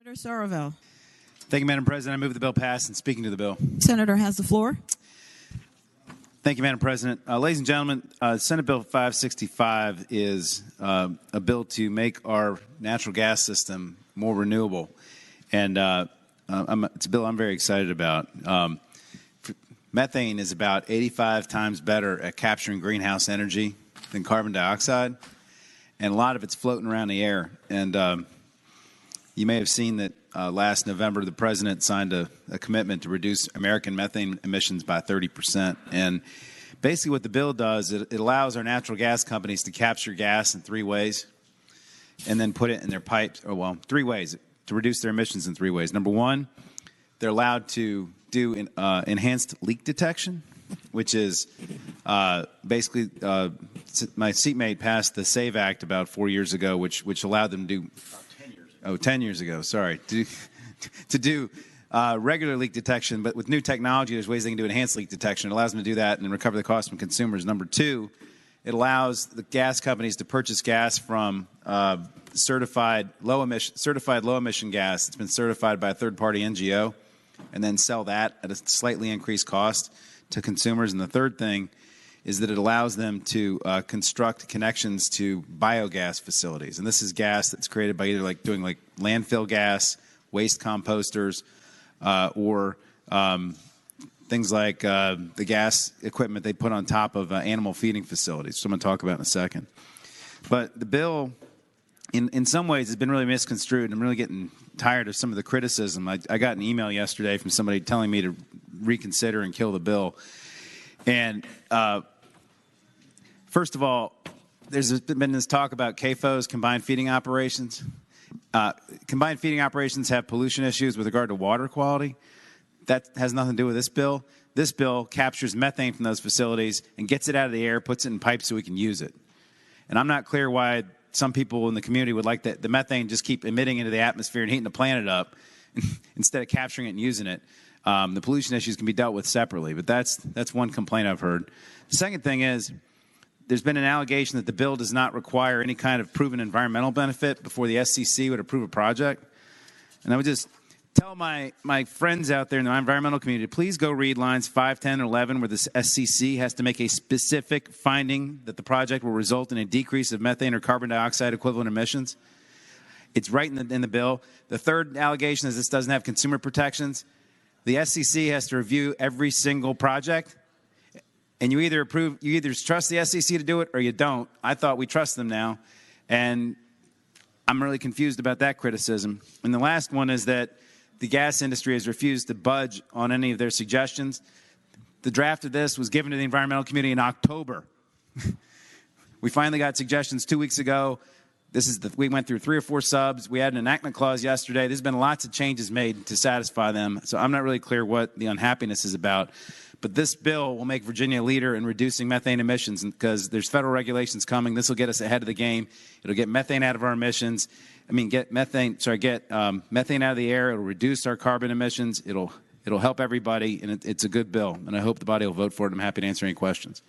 Senator Surovell. Thank you, Madam President. I move the bill pass and speaking to the bill. Senator has the floor. Thank you, Madam President. Ladies and gentlemen, Senate Bill 565 is a bill to make our natural gas system more renewable. And it's a bill I'm very excited about. Methane is about 85 times better at capturing greenhouse energy than carbon dioxide. And a lot of it's floating around the air. And you may have seen that last November, the president signed a commitment to reduce American methane emissions by 30%. And basically what the bill does, it allows our natural gas companies to capture gas in three ways and then put it in their pipes. Oh, well, three ways to reduce their emissions in three ways. Number one, they're allowed to do enhanced leak detection, which is basically my seatmate passed the SAVE Act about 4 years ago, which allowed them to do 10 years ago, sorry, to do regular leak detection, but with new technology, there's ways they can do enhanced leak detection. It allows them to do that and recover the cost from consumers. Number two, it allows the gas companies to purchase gas from certified low emission gas that's been certified by a third-party NGO, and then sell that at a slightly increased cost to consumers. And the third thing is that it allows them to construct connections to biogas facilities. And this is gas that's created by either doing landfill gas, waste composters, or things like the gas equipment they put on top of animal feeding facilities, which I'm going to talk about in a second. But the bill, in some ways, has been really misconstrued. I'm really getting tired of some of the criticism. I got an email yesterday from somebody telling me to reconsider and kill the bill. And first of all, there's been this talk about CAFOs, combined feeding operations. Combined feeding operations have pollution issues with regard to water quality. That has nothing to do with this bill. This bill captures methane from those facilities and gets it out of the air, puts it in pipes so we can use it. And I'm not clear why some people in the community would like the methane just keep emitting into the atmosphere and heating the planet up instead of capturing it and using it. The pollution issues can be dealt with separately, but that's one complaint I've heard. The second thing is there's been an allegation that the bill does not require any kind of proven environmental benefit before the SCC would approve a project. And I would just tell my friends out there in the environmental community, please go read lines 5, 10, and 11 where the SCC has to make a specific finding that the project will result in a decrease of methane or carbon dioxide equivalent emissions. It's right in the bill. The third allegation is this doesn't have consumer protections. The SCC has to review every single project, and you either trust the SCC to do it or you don't. I thought we trust them now, and I'm really confused about that criticism. And the last one is that the gas industry has refused to budge on any of their suggestions. The draft of this was given to the environmental community in October. We finally got suggestions 2 weeks ago. We went through 3 or 4 subs. We had an enactment clause yesterday. There's been lots of changes made to satisfy them. So I'm not really clear what the unhappiness is about. But this bill will make Virginia a leader in reducing methane emissions because there's federal regulations coming. This will get us ahead of the game. It'll get methane out of our emissions. Get methane out of the air. It'll reduce our carbon emissions. It'll help everybody, and it's a good bill. And I hope the body will vote for it. I'm happy to answer any questions.